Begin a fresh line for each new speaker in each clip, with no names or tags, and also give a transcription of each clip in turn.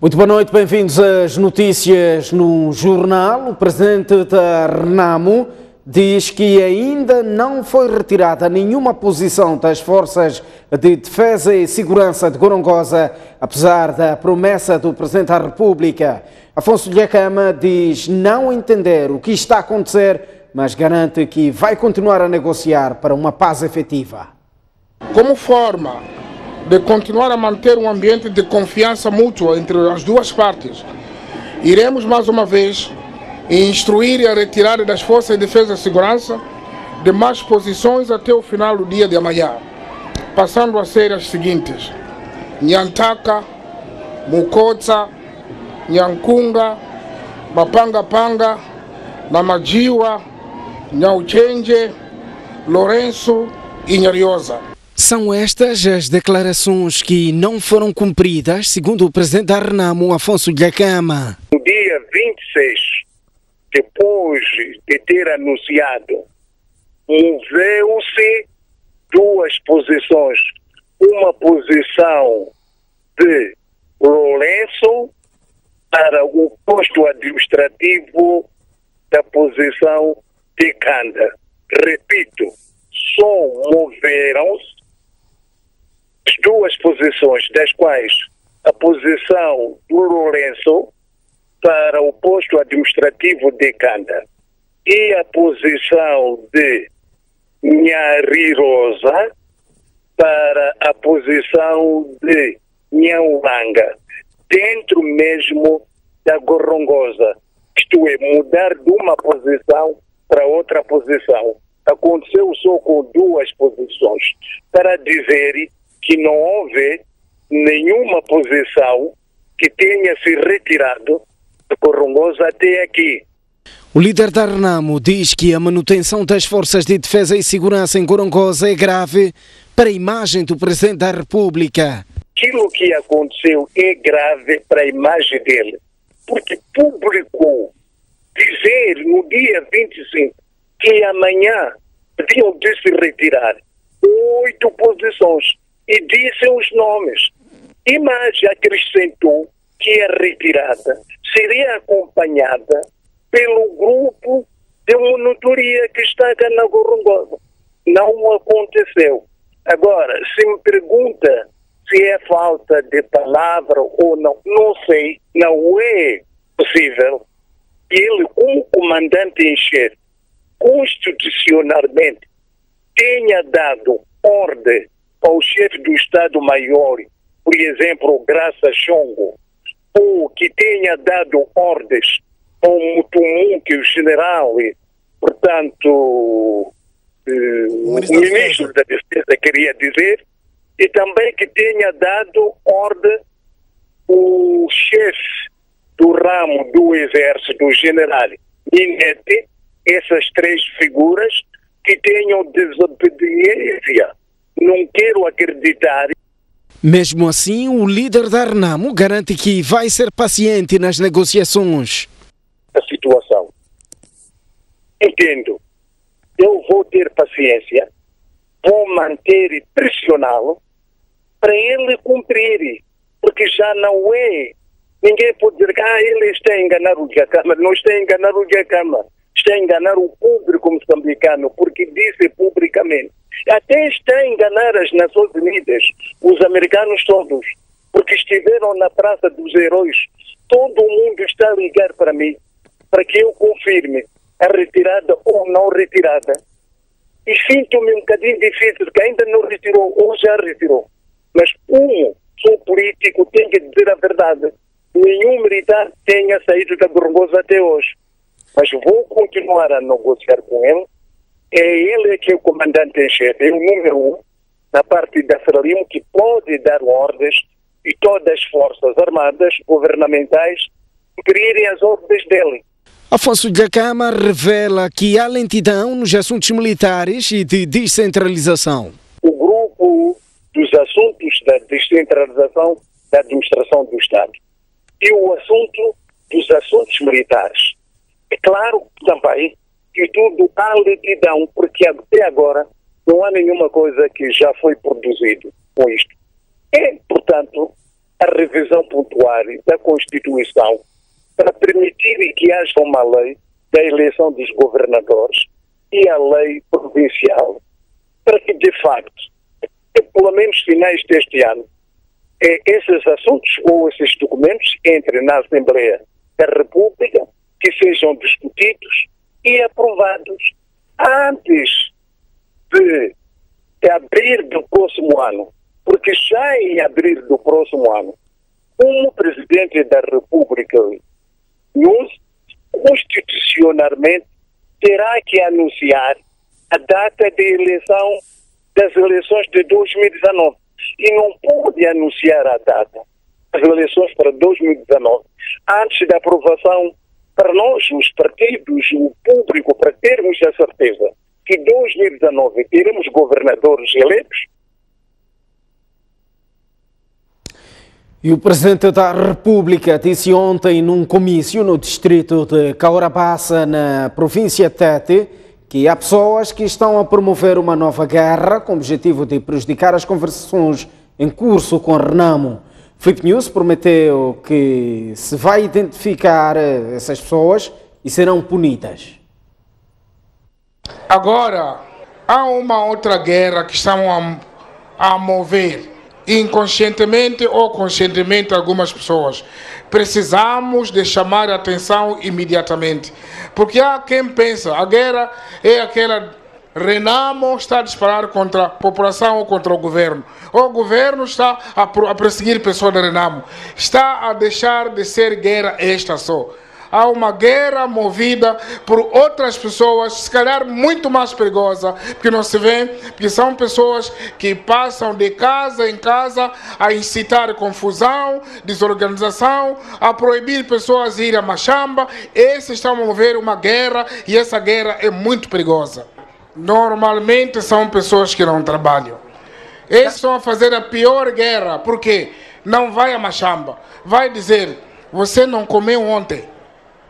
Muito boa noite, bem-vindos às notícias no jornal. O presidente da Renamo diz que ainda não foi retirada nenhuma posição das Forças de Defesa e Segurança de Gorongosa, apesar da promessa do Presidente da República. Afonso Dhlakama diz não entender o que está a acontecer, mas garante que vai continuar a negociar para uma paz efetiva.
Como forma de continuar a manter um ambiente de confiança mútua entre as duas partes, iremos mais uma vez instruir a retirada das Forças de Defesa e Segurança de mais posições até o final do dia de amanhã, passando a ser as seguintes: Nyantaka, Mukotsa, Nyankunga, Mapanga-Panga, Namajiwa, Nyauchenje, Lourenço e Nhariosa.
São estas as declarações que não foram cumpridas, segundo o presidente da Renamo, Afonso Dhlakama.
No dia 26, depois de ter anunciado, moveu-se duas posições. Uma posição de Lourenço para o posto administrativo da posição de Kanda. Repito, só moveram-se as duas posições, das quais a posição do Lourenço para o posto administrativo de Kanda e a posição de Nharirrosa para a posição de Nhaulanga, dentro mesmo da Gorongosa. Isto é, mudar de uma posição para outra posição. Aconteceu só com duas posições, para dizer que não houve nenhuma posição que tenha se retirado de Gorongosa até aqui.
O líder da Renamo diz que a manutenção das Forças de Defesa e Segurança em Gorongosa é grave para a imagem do Presidente da República.
Aquilo que aconteceu é grave para a imagem dele, porque publicou dizer no dia 25 que amanhã podiam de se retirar 8 posições e disse os nomes. E mais acrescentou que a retirada seria acompanhada pelo grupo de monitoria que está cá na Gorongosa. Não aconteceu. Agora, se me pergunta se é falta de palavra ou não, não sei. Não é possível que ele, como comandante em chefe, constitucionalmente tenha dado ordem ao chefe do Estado-Maior, por exemplo, Graça Chongo, ou que tenha dado ordens ao Mutumum, que é o general, portanto, o ministro da Defesa queria dizer, e também que tenha dado ordem o chefe do ramo do Exército, o general Minete, essas três figuras que tenham desobediência. Não quero acreditar.
Mesmo assim, o líder da Renamo garante que vai ser paciente nas negociações.
A situação. Entendo. Eu vou ter paciência, vou manter e pressioná-lo para ele cumprir, porque já não é. Ninguém pode dizer que ele está a enganar o Dhlakama. Não está a enganar o Dhlakama. Está a enganar o público moçambicano, porque disse publicamente. Até está a enganar as Nações Unidas, os americanos todos, porque estiveram na Praça dos Heróis. Todo mundo está a ligar para mim, para que eu confirme a retirada ou não retirada. E sinto-me um bocadinho difícil, que ainda não retirou ou já retirou. Mas sou político, tenho que dizer a verdade. Nenhum militar tenha saído da Gorongosa até hoje. Mas vou continuar a negociar com ele. É ele que é o comandante em chefe, é o número 1 na parte da Frelimo, que pode dar ordens, e todas as forças armadas, governamentais, cumprirem as ordens dele.
Afonso Dhlakama revela que há lentidão nos assuntos militares e de descentralização.
O grupo dos assuntos da descentralização da administração do Estado e o assunto dos assuntos militares. É claro também que tudo há lentidão, porque até agora não há nenhuma coisa que já foi produzido com isto. E, portanto, a revisão pontual da Constituição para permitir que haja uma lei da eleição dos governadores e a lei provincial, para que, de facto, pelo menos finais deste ano, esses assuntos ou esses documentos entrem na Assembleia da República, que sejam discutidos e aprovados antes de abril do próximo ano. Porque já em abril do próximo ano, como Presidente da República, constitucionalmente terá que anunciar a data de eleição das eleições de 2019. E não pode anunciar a data das eleições para 2019 antes da aprovação para nós, os partidos, o público, para termos a certeza que em 2019 teremos governadores eleitos.
E o Presidente da República disse ontem num comício no distrito de Caurabassa, na província de Tete, que há pessoas que estão a promover uma nova guerra com o objetivo de prejudicar as conversações em curso com Renamo. Flip News prometeu que se vai identificar essas pessoas e serão punidas.
Agora, há uma outra guerra que estão a mover, inconscientemente ou conscientemente, algumas pessoas. Precisamos de chamar a atenção imediatamente, porque há quem pensa, a guerra é aquela... Renamo está a disparar contra a população ou contra o governo. O governo está a perseguir pessoas de Renamo. Está a deixar de ser guerra esta só. Há uma guerra movida por outras pessoas, se calhar muito mais perigosa, porque não se vê, porque são pessoas que passam de casa em casa a incitar confusão, desorganização, a proibir pessoas de ir a Machamba. Esses estão a mover uma guerra e essa guerra é muito perigosa. Normalmente são pessoas que não trabalham. Eles estão a fazer a pior guerra, porque não vai a Machamba, vai dizer, você não comeu ontem.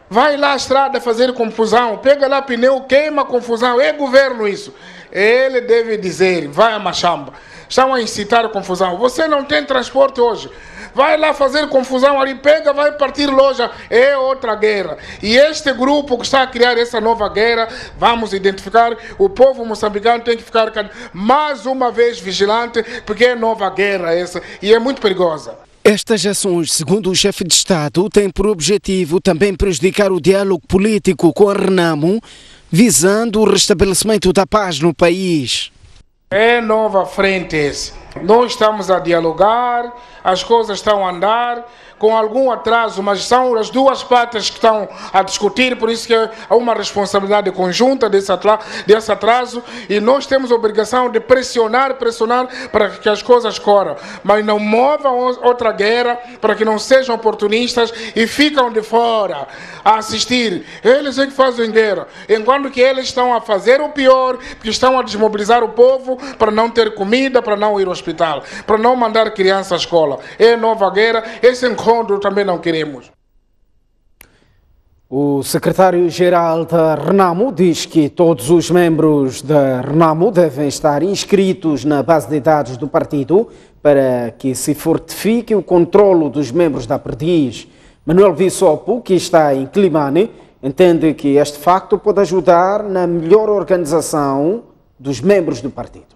Vai lá à estrada fazer confusão, pega lá pneu, queima confusão, é governo isso. Ele deve dizer, vai a Machamba. Estão a incitar a confusão. Você não tem transporte hoje. Vai lá fazer confusão ali, pega, vai partir loja, é outra guerra. E este grupo que está a criar essa nova guerra, vamos identificar, o povo moçambicano tem que ficar mais uma vez vigilante, porque é nova guerra essa e é muito perigosa.
Estas ações, segundo o chefe de Estado, têm por objetivo também prejudicar o diálogo político com a Renamo, visando o restabelecimento da paz no país.
É nova frente esse. Nós estamos a dialogar, as coisas estão a andar com algum atraso, mas são as duas partes que estão a discutir, por isso que há uma responsabilidade conjunta desse atraso e nós temos a obrigação de pressionar para que as coisas corram, mas não movam outra guerra para que não sejam oportunistas e ficam de fora a assistir. Eles é que fazem guerra, enquanto que eles estão a fazer o pior, porque estão a desmobilizar o povo para não ter comida, para não ir ao hospital, para não mandar criança à escola. É nova guerra, esse encontro também não queremos.
O secretário-geral da Renamo diz que todos os membros da Renamo devem estar inscritos na base de dados do partido para que se fortifique o controlo dos membros da perdiz. Manuel Vissopo, que está em Climane, entende que este facto pode ajudar na melhor organização dos membros do partido.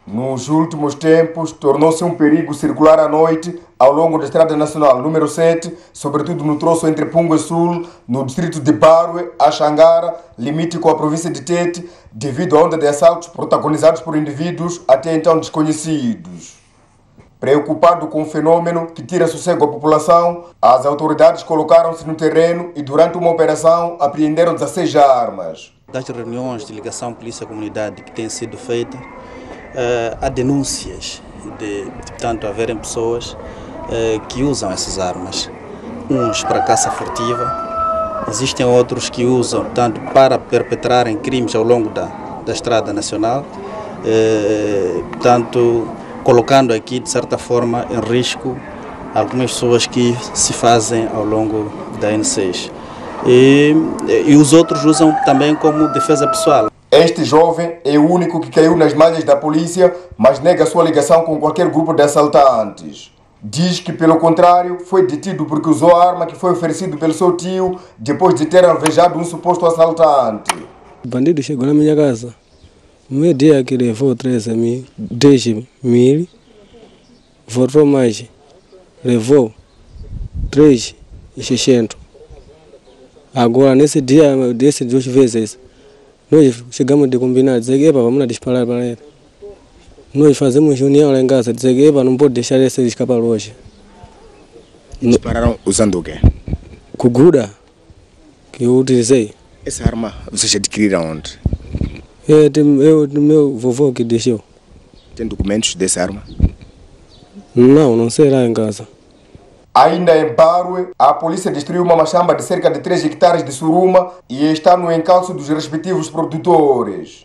Nos últimos tempos, tornou-se um perigo circular à noite ao longo da Estrada Nacional número 7, sobretudo no troço entre Punga Sul, no distrito de Barue, a Xangara, limite com a província de Tete, devido à onda de assaltos protagonizados por indivíduos até então desconhecidos. Preocupado com o fenômeno que tira sossego à população, as autoridades colocaram-se no terreno e durante uma operação apreenderam 16 armas.
Das reuniões de ligação polícia-comunidade que têm sido feitas, há denúncias de portanto, haverem pessoas que usam essas armas. Uns para caça furtiva, existem outros que usam tanto para perpetrarem crimes ao longo da Estrada Nacional, portanto, colocando aqui, de certa forma, em risco algumas pessoas que se fazem ao longo da N6. E os outros usam também como defesa pessoal.
Este jovem é o único que caiu nas malhas da polícia, mas nega sua ligação com qualquer grupo de assaltantes. Diz que, pelo contrário, foi detido porque usou a arma que foi oferecido pelo seu tio depois de ter alvejado um suposto assaltante.
O bandido chegou na minha casa. No meu dia que levou 10 mil, voltou mais, levou 3.600. Agora, nesse dia, dessas 2 vezes, nós chegamos de combinar, dizer que vamos disparar para ele. Nós fazemos reunião lá em casa, dizer que não pode deixar ele escapar hoje.
Dispararam usando o quê?
Cuguda, que eu utilizei.
Essa arma vocês adquiriram onde?
É do meu vovô que deixou.
Tem documentos dessa arma?
Não sei lá em casa.
Ainda em Barue, a polícia destruiu uma machamba de cerca de 3 hectares de suruma e está no encalço dos respectivos produtores.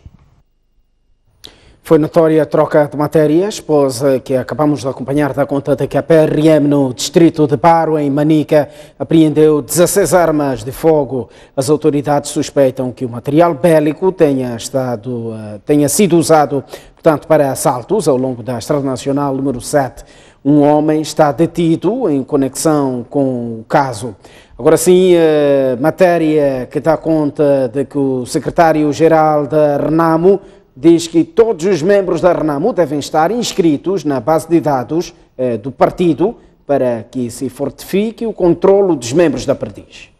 Foi notória a troca de matérias, pois que acabamos de acompanhar da conta de que a PRM no distrito de Barue, em Manica, apreendeu 16 armas de fogo. As autoridades suspeitam que o material bélico tenha sido usado, portanto, para assaltos ao longo da Estrada Nacional número 7. Um homem está detido em conexão com o caso. Agora sim, matéria que dá conta de que o secretário-geral da RENAMO diz que todos os membros da RENAMO devem estar inscritos na base de dados do partido para que se fortifique o controlo dos membros da perdiz.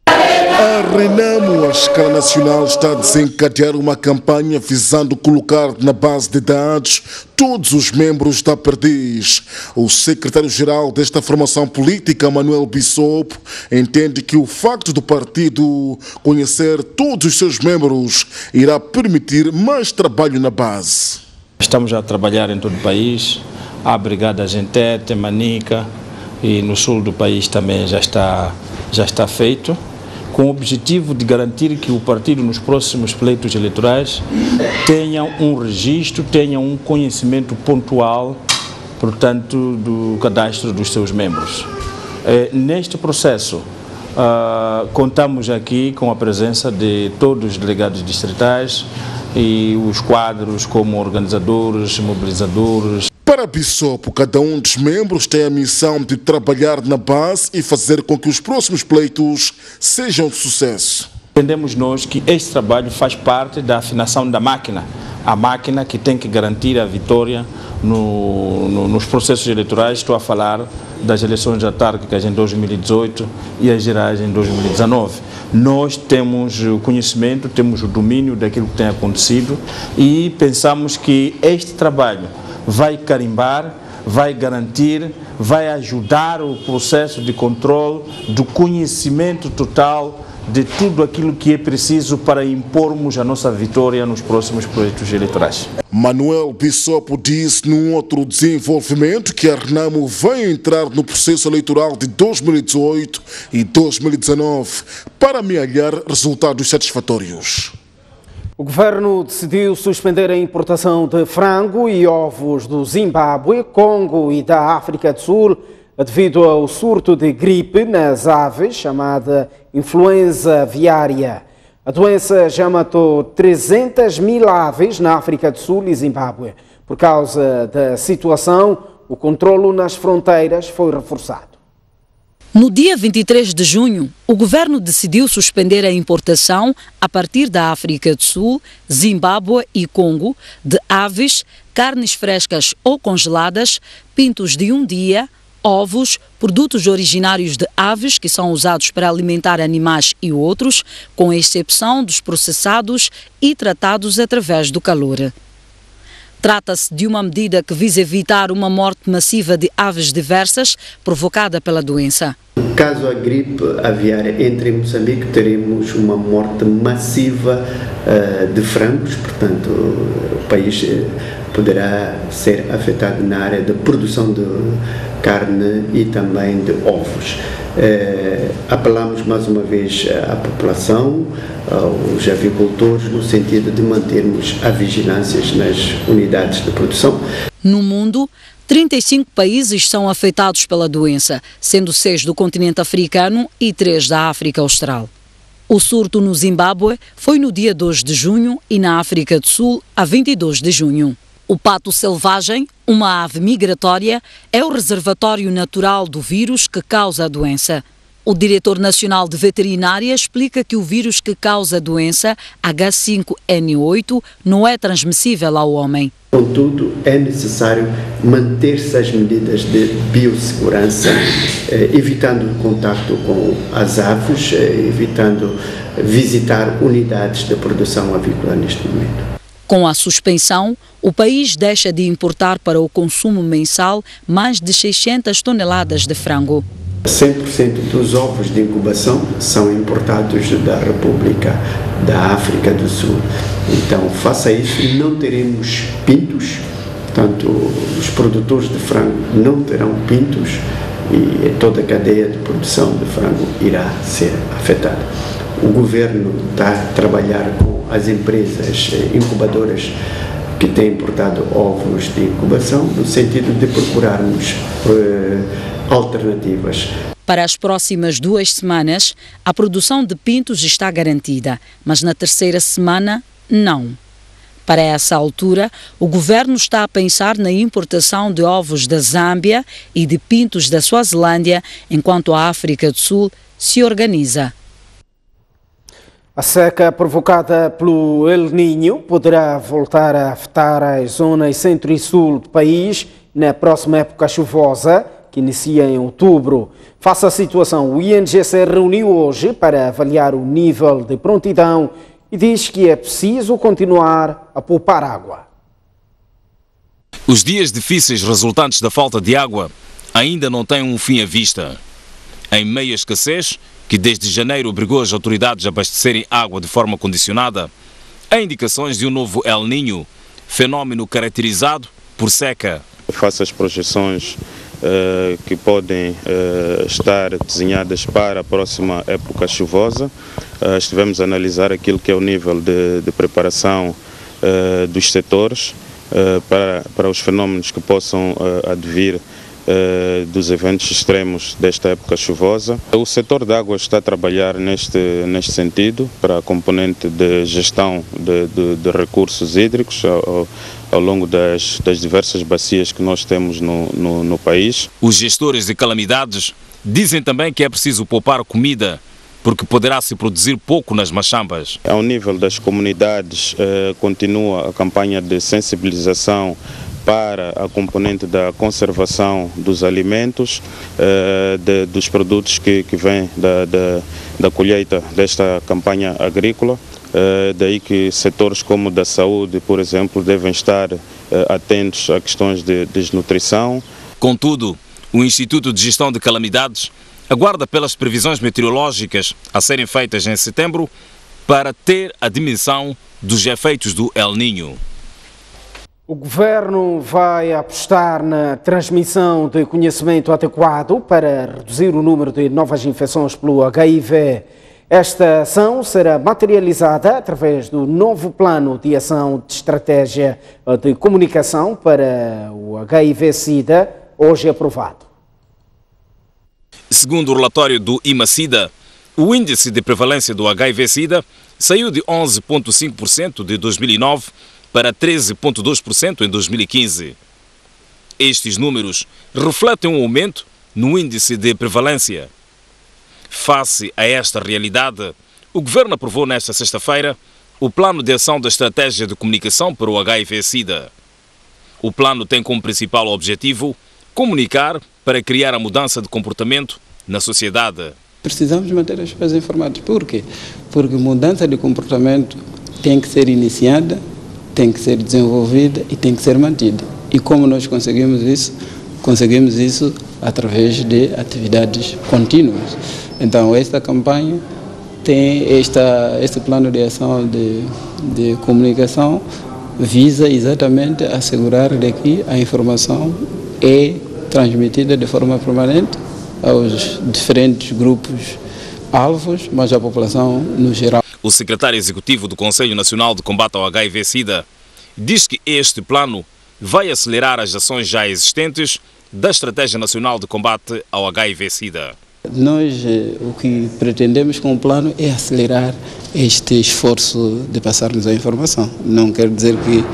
A RENAMO, a escala nacional, está a desencadear uma campanha visando colocar na base de dados todos os membros da perdiz. O secretário-geral desta formação política, Manuel Bissopo, entende que o facto do partido conhecer todos os seus membros irá permitir mais trabalho na base.
Estamos a trabalhar em todo o país, há brigadas em Tete, Manica e no sul do país também já está feito, com o objetivo de garantir que o partido nos próximos pleitos eleitorais tenha um registro, tenha um conhecimento pontual, portanto, do cadastro dos seus membros. Neste processo, contamos aqui com a presença de todos os delegados distritais e os quadros como organizadores, mobilizadores.
Para Bissopo, cada um dos membros tem a missão de trabalhar na base e fazer com que os próximos pleitos sejam de sucesso.
Entendemos nós que este trabalho faz parte da afinação da máquina, a máquina que tem que garantir a vitória nos processos eleitorais. Estou a falar das eleições autárquicas em 2018 e as gerais em 2019. Nós temos o conhecimento, temos o domínio daquilo que tem acontecido e pensamos que este trabalho vai carimbar, vai garantir, vai ajudar o processo de controle do conhecimento total de tudo aquilo que é preciso para impormos a nossa vitória nos próximos pleitos eleitorais.
Manuel Bissopo disse num outro desenvolvimento que a RENAMO vai entrar no processo eleitoral de 2018 e 2019 para amealhar resultados satisfatórios.
O governo decidiu suspender a importação de frango e ovos do Zimbábue, Congo e da África do Sul devido ao surto de gripe nas aves, chamada influenza aviária. A doença já matou 300.000 aves na África do Sul e Zimbábue. Por causa da situação, o controlo nas fronteiras foi reforçado.
No dia 23 de junho, o governo decidiu suspender a importação, a partir da África do Sul, Zimbábue e Congo, de aves, carnes frescas ou congeladas, pintos de um dia, ovos, produtos originários de aves que são usados para alimentar animais e outros, com exceção dos processados e tratados através do calor. Trata-se de uma medida que visa evitar uma morte massiva de aves diversas provocada pela doença.
Caso a gripe aviária entre em Moçambique, teremos uma morte massiva de frangos, portanto, o país poderá ser afetado na área da produção de carne e também de ovos. Apelamos mais uma vez à população, aos avicultores, no sentido de mantermos a vigilância nas unidades de produção.
No mundo, 35 países são afetados pela doença, sendo 6 do continente africano e 3 da África Austral. O surto no Zimbábue foi no dia 2 de junho e na África do Sul, a 22 de junho. O pato selvagem, uma ave migratória, é o reservatório natural do vírus que causa a doença. O diretor nacional de veterinária explica que o vírus que causa a doença, H5N8, não é transmissível ao homem.
Contudo, é necessário manter-se as medidas de biossegurança, evitando o contato com as aves, evitando visitar unidades de produção avícola neste momento.
Com a suspensão, o país deixa de importar para o consumo mensal mais de 600 toneladas de frango.
100% dos ovos de incubação são importados da República da África do Sul. Então, face a isso, não teremos pintos, portanto, os produtores de frango não terão pintos e toda a cadeia de produção de frango irá ser afetada. O governo está a trabalhar com as empresas incubadoras que têm importado ovos de incubação, no sentido de procurarmos alternativas.
Para as próximas 2 semanas, a produção de pintos está garantida, mas na terceira semana, não. Para essa altura, o governo está a pensar na importação de ovos da Zâmbia e de pintos da Suazilândia, enquanto a África do Sul se organiza.
A seca provocada pelo El Niño poderá voltar a afetar as zonas centro e sul do país na próxima época chuvosa, que inicia em outubro. Face à situação, o INGC reuniu hoje para avaliar o nível de prontidão e diz que é preciso continuar a poupar água.
Os dias difíceis resultantes da falta de água ainda não têm um fim à vista. Em meio à escassez, que desde janeiro obrigou as autoridades a abastecerem água de forma condicionada, há indicações de um novo El Niño, fenómeno caracterizado por seca.
Face às projeções que podem estar desenhadas para a próxima época chuvosa, estivemos a analisar aquilo que é o nível de preparação dos setores para os fenómenos que possam advir dos eventos extremos desta época chuvosa. O setor de água está a trabalhar neste sentido para a componente de gestão de recursos hídricos ao longo das diversas bacias que nós temos no país.
Os gestores de calamidades dizem também que é preciso poupar comida, porque poderá se produzir pouco nas machambas.
Ao nível das comunidades, continua a campanha de sensibilização para a componente da conservação dos alimentos, dos produtos que vêm da colheita desta campanha agrícola. Daí que setores como da saúde, por exemplo, devem estar atentos a questões de desnutrição.
Contudo, o Instituto de Gestão de Calamidades aguarda pelas previsões meteorológicas a serem feitas em setembro para ter a dimensão dos efeitos do El Niño.
O governo vai apostar na transmissão de conhecimento adequado para reduzir o número de novas infecções pelo HIV. Esta ação será materializada através do novo plano de ação de estratégia de comunicação para o HIV-Sida, hoje aprovado.
Segundo o relatório do IMA-Sida, o índice de prevalência do HIV-Sida saiu de 11,5% de 2009 para 13,2% em 2015. Estes números refletem um aumento no índice de prevalência. Face a esta realidade, o governo aprovou nesta sexta-feira o Plano de Ação da Estratégia de Comunicação para o HIV-Sida. O plano tem como principal objetivo comunicar para criar a mudança de comportamento na sociedade.
Precisamos manter as pessoas informadas. Por quê? Porque mudança de comportamento tem que ser iniciada, tem que ser desenvolvida e tem que ser mantida. E como nós conseguimos isso? Conseguimos isso através de atividades contínuas. Então, esta campanha tem este plano de ação de comunicação visa exatamente assegurar de que a informação é transmitida de forma permanente aos diferentes grupos alvos, mas à população no geral.
O secretário executivo do Conselho Nacional de Combate ao HIV-Sida diz que este plano vai acelerar as ações já existentes da Estratégia Nacional de Combate ao HIV-Sida.
Nós o que pretendemos com o plano é acelerar este esforço de passarmos a informação. Não quer dizer que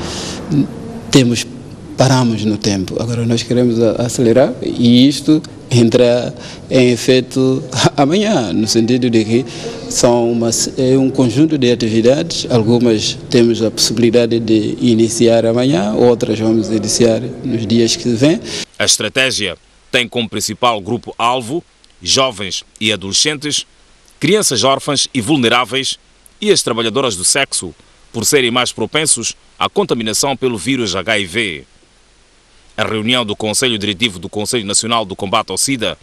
paramos no tempo. Agora nós queremos acelerar e isto entra em efeito amanhã, no sentido de que é um conjunto de atividades, algumas temos a possibilidade de iniciar amanhã, outras vamos iniciar nos dias que vêm.
A estratégia tem como principal grupo-alvo jovens e adolescentes, crianças órfãs e vulneráveis e as trabalhadoras do sexo, por serem mais propensos à contaminação pelo vírus HIV. A reunião do Conselho Diretivo do Conselho Nacional do Combate ao SIDA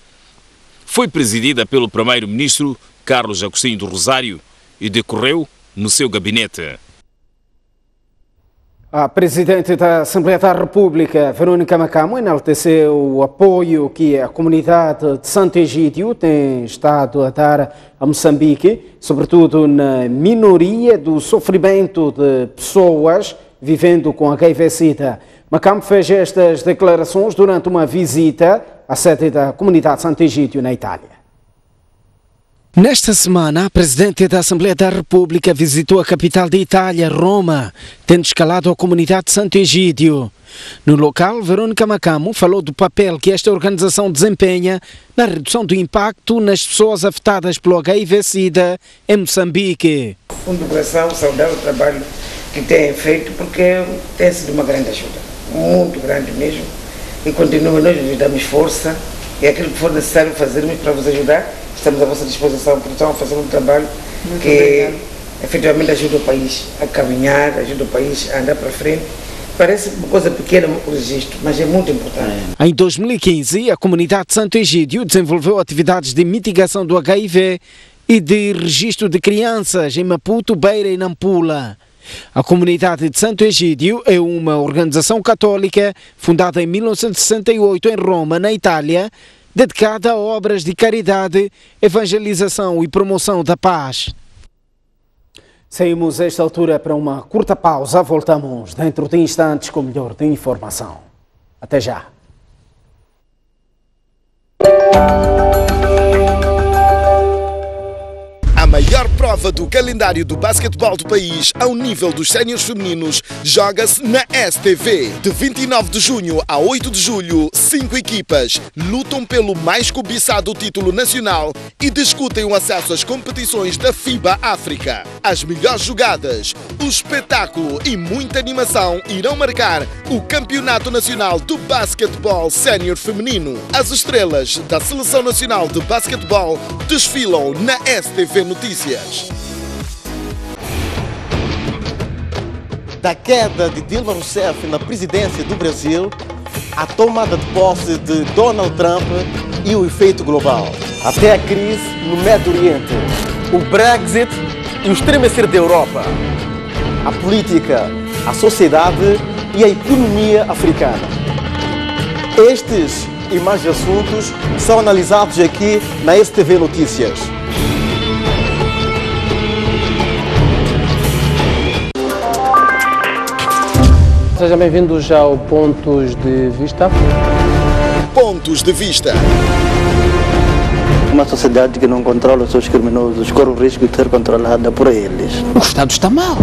foi presidida pelo Primeiro-Ministro Carlos Agostinho do Rosário e decorreu no seu gabinete.
A Presidente da Assembleia da República, Verônica Macamo, enalteceu o apoio que a comunidade de Santo Egídio tem estado a dar a Moçambique, sobretudo na minoria do sofrimento de pessoas vivendo com HIV-Sida. Macamo fez estas declarações durante uma visita à sede da comunidade de Santo Egídio, na Itália. Nesta semana, a Presidente da Assembleia da República visitou a capital da Itália, Roma, tendo escalado a comunidade de Santo Egídio. No local, Verônica Macamo falou do papel que esta organização desempenha na redução do impacto nas pessoas afetadas pelo HIV-Sida em Moçambique.
Fundo do coração, saudar o trabalho que têm feito, porque tem sido uma grande ajuda, muito grande mesmo, e continua, nós lhes damos força, e aquilo que for necessário fazermos para vos ajudar, estamos à vossa disposição, porque estão a fazer um trabalho muito que efetivamente ajuda o país a caminhar, ajuda o país a andar para frente. Parece uma coisa pequena o registro, mas é muito importante.
Em 2015, a comunidade de Santo Egídio desenvolveu atividades de mitigação do HIV e de registro de crianças em Maputo, Beira e Nampula. A comunidade de Santo Egídio é uma organização católica fundada em 1968 em Roma, na Itália, dedicada a obras de caridade, evangelização e promoção da paz. Saímos a esta altura para uma curta pausa, voltamos dentro de instantes com o melhor de informação. Até já.
A maior prova do calendário do basquetebol do país ao nível dos séniores femininos joga-se na STV. De 29 de junho a 8 de julho, 5 equipas lutam pelo mais cobiçado título nacional e discutem o acesso às competições da FIBA África. As melhores jogadas, o espetáculo e muita animação irão marcar o Campeonato Nacional do Basquetebol Sénior Feminino. As estrelas da Seleção Nacional de Basquetebol desfilam na STV Notícias.
Da queda de Dilma Rousseff na presidência do Brasil, a tomada de posse de Donald Trump e o efeito global. Até a crise no Médio Oriente, o Brexit e o estremecer da Europa. A política, a sociedade e a economia africana. Estes e mais assuntos são analisados aqui na STV Notícias.
Sejam bem-vindos ao Pontos de Vista.
Pontos de Vista.
Uma sociedade que não controla os seus criminosos corre o risco de ser controlada por eles.
O Estado está mal.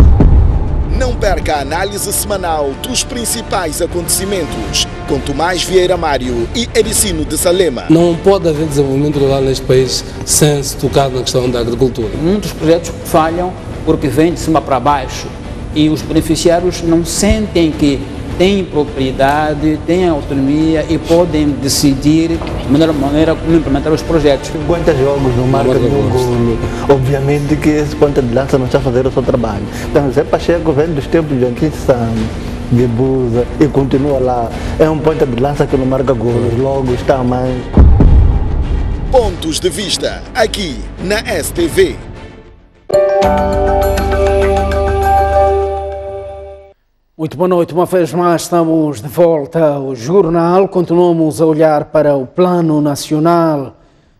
Não perca a análise semanal dos principais acontecimentos com Tomás Vieira Mário e Ericino de Salema.
Não pode haver desenvolvimento rural neste país sem se tocar na questão da agricultura.
Muitos projetos falham porque vêm de cima para baixo e os beneficiários não sentem que têm propriedade, têm autonomia e podem decidir de maneira como implementar os projetos.
50 jogos no marca de um golo. Obviamente que esse ponta de lança não está a fazer o seu trabalho. Então, Zé Pacheco vem dos tempos de Joaquim Sam, de Busa e continua lá. É um ponta de lança que não marca golos, logo está a mais.
Pontos de Vista, aqui na STV.
Muito boa noite, uma vez mais estamos de volta ao jornal, continuamos a olhar para o plano nacional.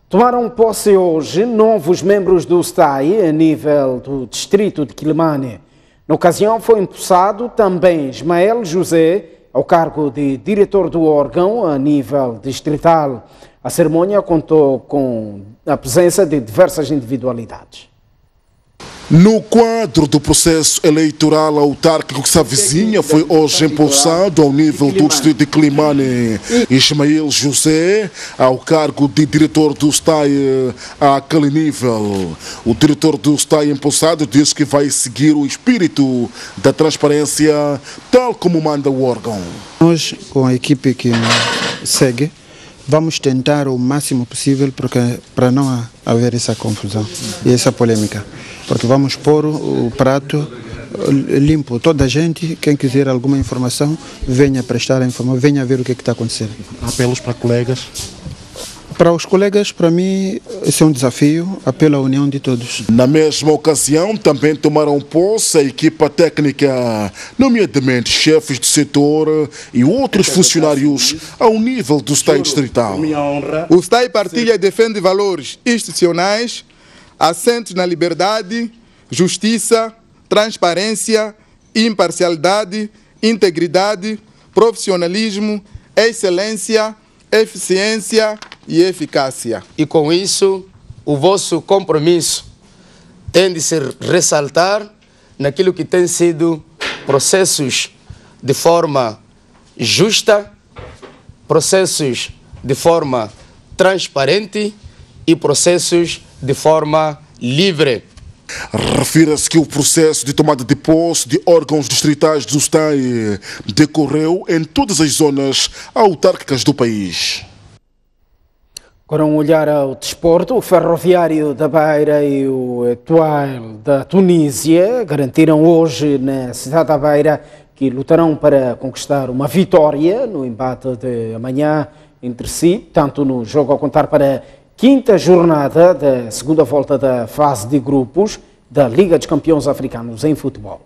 Tomaram posse hoje novos membros do STAI a nível do distrito de Quilimane. Na ocasião foi empossado também Ismael José ao cargo de diretor do órgão a nível distrital. A cerimônia contou com a presença de diversas individualidades.
No quadro do processo eleitoral autárquico que se avizinha, foi hoje impulsado ao nível do distrito de Climane. Ismael José, ao cargo de diretor do STAI àquele nível. O diretor do STAI impulsado diz que vai seguir o espírito da transparência, tal como manda o órgão.
Nós, com a equipe que segue, vamos tentar o máximo possível para não haver essa confusão e essa polêmica. Porque vamos pôr o prato limpo. Toda a gente, quem quiser alguma informação, venha prestar a informação, venha ver o que está acontecendo.
Apelos para colegas?
Para os colegas, para mim, esse é um desafio, apelo à união de todos.
Na mesma ocasião, também tomaram posse a equipa técnica, nomeadamente chefes de setor e outros funcionários ao nível do STAI distrital.
O STAI partilha e defende valores institucionais assentes na liberdade, justiça, transparência, imparcialidade, integridade, profissionalismo, excelência, eficiência e eficácia.
E com isso, o vosso compromisso tem de se ressaltar naquilo que tem sido processos de forma justa, processos de forma transparente e processos de forma livre.
Refira-se que o processo de tomada de posse de órgãos distritais do STAI decorreu em todas as zonas autárquicas do país.
Agora um olhar ao desporto. O Ferroviário da Beira e o Etoile da Tunísia garantiram hoje na cidade da Beira que lutarão para conquistar uma vitória no embate de amanhã entre si, tanto no jogo a contar para quinta jornada da segunda volta da fase de grupos da Liga dos Campeões Africanos em futebol.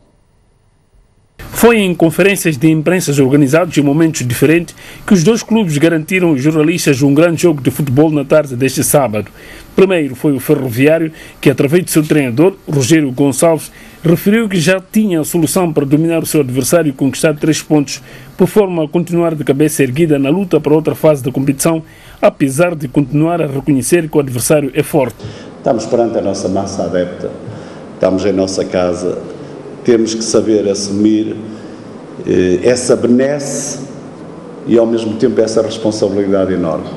Foi em conferências de imprensa organizadas em momentos diferentes que os dois clubes garantiram aos jornalistas um grande jogo de futebol na tarde deste sábado. Primeiro foi o Ferroviário, que através do seu treinador, Rogério Gonçalves, referiu que já tinha a solução para dominar o seu adversário e conquistar 3 pontos, por forma a continuar de cabeça erguida na luta para outra fase da competição, apesar de continuar a reconhecer que o adversário é forte.
Estamos perante a nossa massa adepta, estamos em nossa casa, temos que saber assumir essa benesse e ao mesmo tempo essa responsabilidade enorme.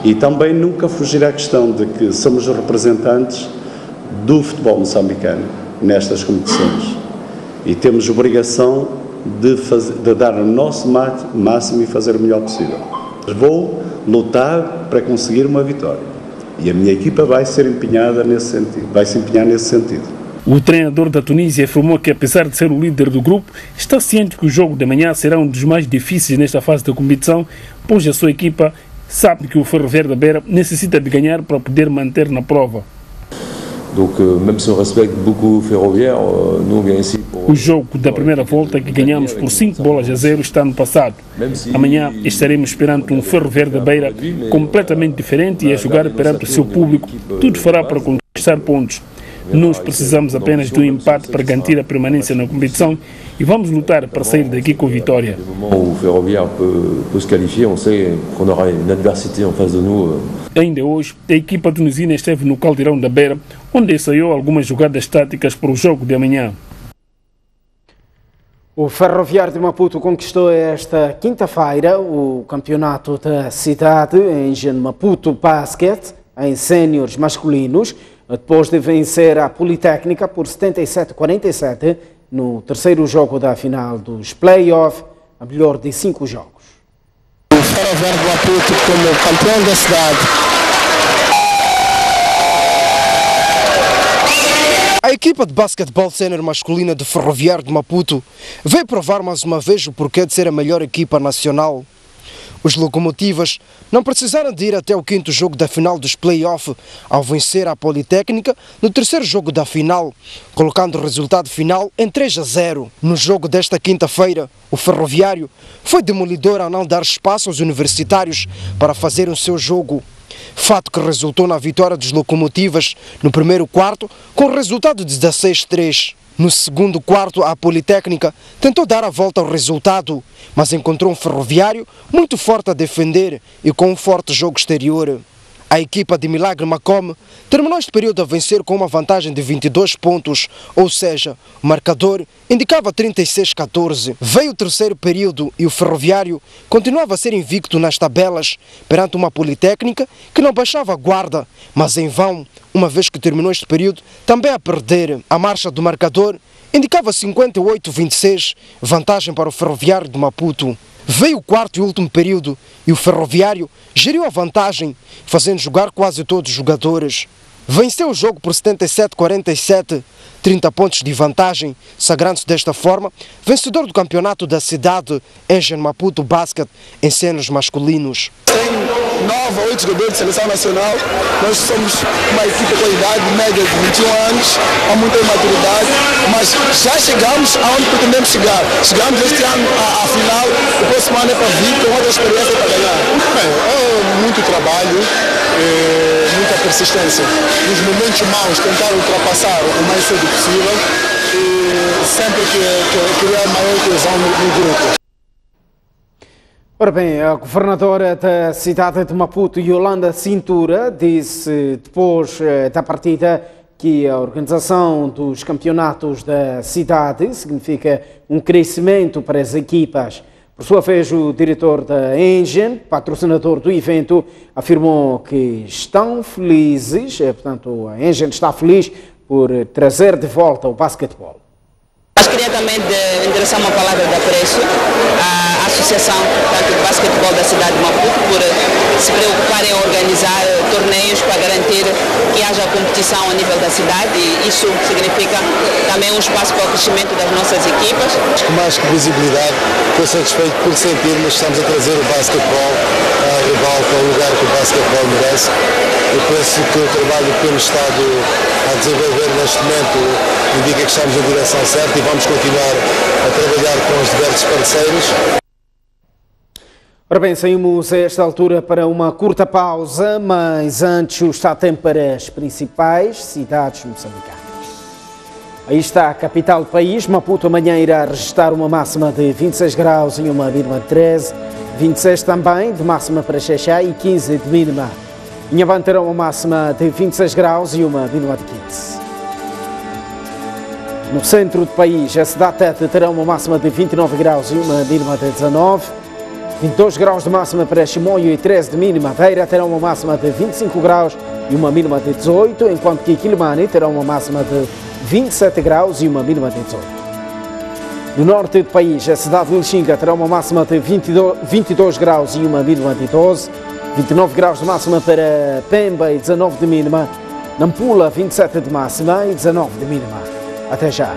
E também nunca fugir à questão de que somos os representantes do futebol moçambicano nestas competições e temos obrigação de dar o nosso máximo e fazer o melhor possível. Vou lutar para conseguir uma vitória e a minha equipa vai ser empenhada nesse sentido, vai se empenhar nesse sentido.
O treinador da Tunísia afirmou que, apesar de ser o líder do grupo, está ciente que o jogo de amanhã será um dos mais difíceis nesta fase da competição, pois a sua equipa sabe que o Ferroviário da Beira necessita de ganhar para poder manter na prova. O jogo da primeira volta que ganhamos por 5-0 está no passado. Amanhã estaremos perante um Ferroviário da Beira completamente diferente e a jogar perante o seu público. Tudo fará para conquistar pontos. Nós precisamos apenas de um empate para garantir a permanência na competição e vamos lutar para sair daqui com vitória. Ainda hoje, a equipa tunisina esteve no Caldeirão da Beira, onde ensaiou algumas jogadas táticas para o jogo de amanhã.
O Ferroviário de Maputo conquistou esta quinta-feira o campeonato da cidade em Maputo Basket, em séniores masculinos, depois de vencer a Politécnica por 77-47 no terceiro jogo da final dos play-off, a melhor de 5 jogos.
O Ferroviário de Maputo como campeão da cidade. A equipa de basquetebol sénior masculina do Ferroviário de Maputo veio provar mais uma vez o porquê de ser a melhor equipa nacional. Os Locomotivas não precisaram de ir até o quinto jogo da final dos play-off ao vencer a Politécnica no terceiro jogo da final, colocando o resultado final em 3-0. No jogo desta quinta-feira, o Ferroviário foi demolidor ao não dar espaço aos universitários para fazer o seu jogo. Fato que resultou na vitória dos Locomotivas no primeiro quarto com o resultado de 16-3. No segundo quarto, a Politécnica tentou dar a volta ao resultado, mas encontrou um Ferroviário muito forte a defender e com um forte jogo exterior. A equipa de Milagre Macome terminou este período a vencer com uma vantagem de 22 pontos, ou seja, o marcador indicava 36-14. Veio o terceiro período e o Ferroviário continuava a ser invicto nas tabelas perante uma Politécnica que não baixava a guarda, mas em vão, uma vez que terminou este período também a perder. A marcha do marcador indicava 58-26, vantagem para o Ferroviário de Maputo. Veio o quarto e último período e o Ferroviário geriu a vantagem, fazendo jogar quase todos os jogadores. Venceu o jogo por 77-47, 30 pontos de vantagem, sagrando-se desta forma vencedor do campeonato da cidade Engen Maputo Basket em cenas masculinos.
Tem 9 ou 8 jogadores de seleção nacional, nós somos uma equipe com idade média de 21 anos, há muita imaturidade, mas já chegamos aonde pretendemos chegar. Chegamos este ano à final, o próximo ano é para vir com outra experiência para ganhar. É muito trabalho, muita persistência. Nos momentos maus, tentar ultrapassar o mais cedo possível e sempre que criar maior coesão no grupo.
Ora bem, a governadora da cidade de Maputo, Yolanda Cintura, disse depois da partida que a organização dos campeonatos da cidade significa um crescimento para as equipas. Por sua vez, o diretor da Engen, patrocinador do evento, afirmou que estão felizes, portanto, a Engen está feliz por trazer de volta o basquetebol.
Mas queria também endereçar uma palavra de apreço à Associação do Basquetebol da cidade de Maputo por se preocuparem em organizar torneios para garantir que haja competição a nível da cidade e isso significa também um espaço para o crescimento das nossas equipas.
Mais que visibilidade, estou satisfeito por sentirmos que estamos a trazer o basquetebol a rival para o lugar que o basquetebol merece. Eu penso que o trabalho que temos estado a desenvolver neste momento indica que estamos na direção certa e vamos continuar a trabalhar com os diversos parceiros.
Ora bem, saímos a esta altura para uma curta pausa, mas antes o está tempo para as principais cidades moçambicanas. Aí está a capital do país, Maputo amanhã irá registrar uma máxima de 26 graus e uma mínima de 13, 26 também de máxima para Xexá e 15 de mínima. Inhambane terá uma máxima de 26 graus e uma mínima de 15. No centro do país, a cidade Tete terá uma máxima de 29 graus e uma mínima de 19, 22 graus de máxima para Chimoio e 13 de mínima. Beira terá uma máxima de 25 graus e uma mínima de 18, enquanto que Quilimane terá uma máxima de 27 graus e uma mínima de 18. No norte do país, a cidade de Lixinga terá uma máxima de 22 graus e uma mínima de 12, 29 graus de máxima para Pemba e 19 de mínima. Nampula, 27 de máxima e 19 de mínima. Até já.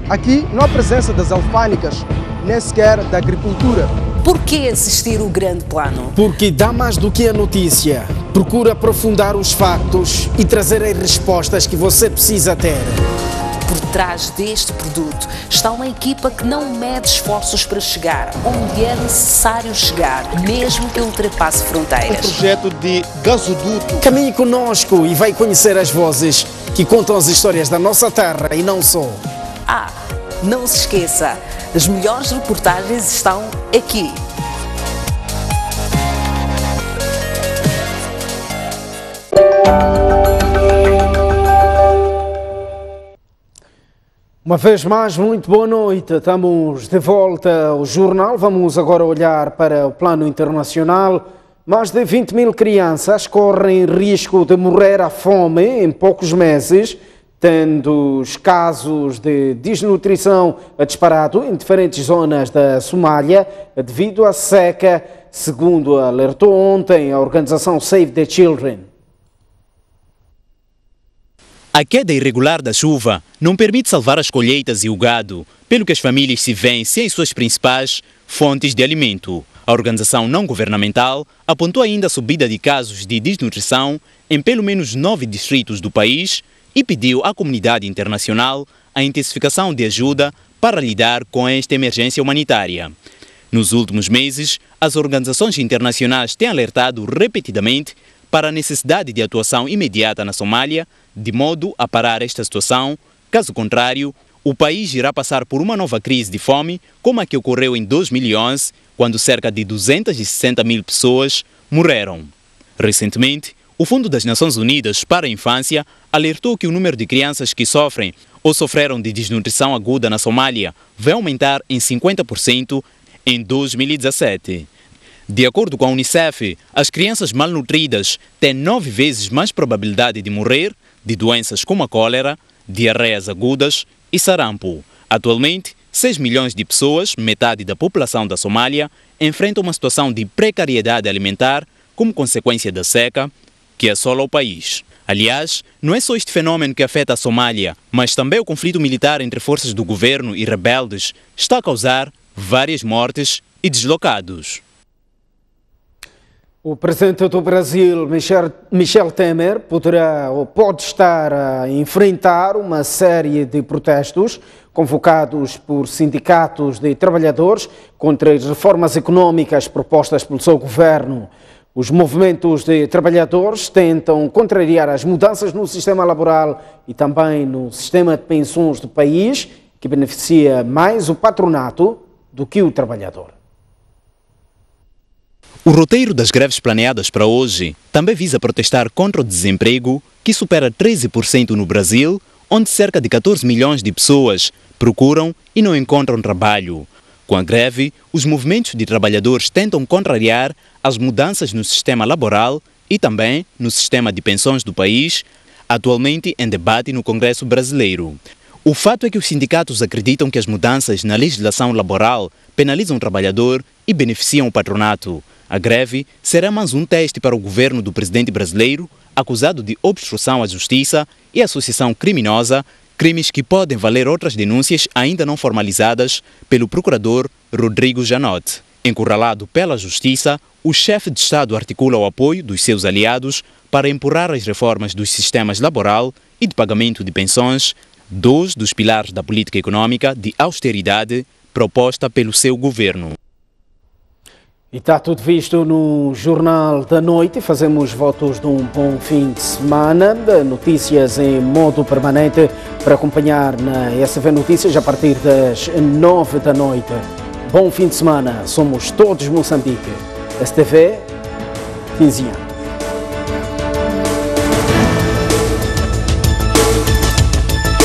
Aqui não há presença das alfândegas, nem sequer da agricultura.
Por que assistir o grande plano?
Porque dá mais do que a notícia. Procura aprofundar os factos e trazer as respostas que você precisa ter.
Por trás deste produto está uma equipa que não mede esforços para chegar onde é necessário chegar, mesmo que ultrapasse fronteiras.
Um projeto de gasoduto.
Caminhe conosco e vai conhecer as vozes que contam as histórias da nossa terra e não só.
Ah, não se esqueça, as melhores reportagens estão aqui.
Uma vez mais, muito boa noite. Estamos de volta ao jornal. Vamos agora olhar para o plano internacional. Mais de 20 mil crianças correm risco de morrer à fome em poucos meses, tendo os casos de desnutrição disparado em diferentes zonas da Somália devido à seca, segundo alertou ontem a organização Save the Children.
A queda irregular da chuva não permite salvar as colheitas e o gado, pelo que as famílias se veem sem suas principais fontes de alimento. A organização não governamental apontou ainda a subida de casos de desnutrição em pelo menos 9 distritos do país e pediu à comunidade internacional a intensificação de ajuda para lidar com esta emergência humanitária. Nos últimos meses, as organizações internacionais têm alertado repetidamente para a necessidade de atuação imediata na Somália, de modo a parar esta situação. Caso contrário, o país irá passar por uma nova crise de fome, como a que ocorreu em 2011, quando cerca de 260 mil pessoas morreram. Recentemente, o Fundo das Nações Unidas para a Infância alertou que o número de crianças que sofrem ou sofreram de desnutrição aguda na Somália vai aumentar em 50% em 2017. De acordo com a Unicef, as crianças malnutridas têm 9 vezes mais probabilidade de morrer de doenças como a cólera, diarreias agudas e sarampo. Atualmente, 6 milhões de pessoas, metade da população da Somália, enfrentam uma situação de precariedade alimentar como consequência da seca que assola o país. Aliás, não é só este fenômeno que afeta a Somália, mas também o conflito militar entre forças do governo e rebeldes está a causar várias mortes e deslocados.
O presidente do Brasil, Michel Temer, poderá ou pode estar a enfrentar uma série de protestos convocados por sindicatos de trabalhadores contra as reformas econômicas propostas pelo seu governo. Os movimentos de trabalhadores tentam contrariar as mudanças no sistema laboral e também no sistema de pensões do país, que beneficia mais o patronato do que o trabalhador.
O roteiro das greves planeadas para hoje também visa protestar contra o desemprego, que supera 13% no Brasil, onde cerca de 14 milhões de pessoas procuram e não encontram trabalho. Com a greve, os movimentos de trabalhadores tentam contrariar as mudanças no sistema laboral e também no sistema de pensões do país, atualmente em debate no Congresso brasileiro. O fato é que os sindicatos acreditam que as mudanças na legislação laboral penalizam o trabalhador e beneficiam o patronato. A greve será mais um teste para o governo do presidente brasileiro, acusado de obstrução à justiça e associação criminosa, crimes que podem valer outras denúncias ainda não formalizadas pelo procurador Rodrigo Janot. Encurralado pela justiça, o chefe de Estado articula o apoio dos seus aliados para empurrar as reformas dos sistemas laboral e de pagamento de pensões, 2 dos pilares da política econômica de austeridade proposta pelo seu governo.
E está tudo visto no Jornal da Noite. Fazemos votos de um bom fim de semana. Notícias em modo permanente para acompanhar na SV Notícias a partir das 9 da noite. Bom fim de semana. Somos todos Moçambique. STV, 15 anos.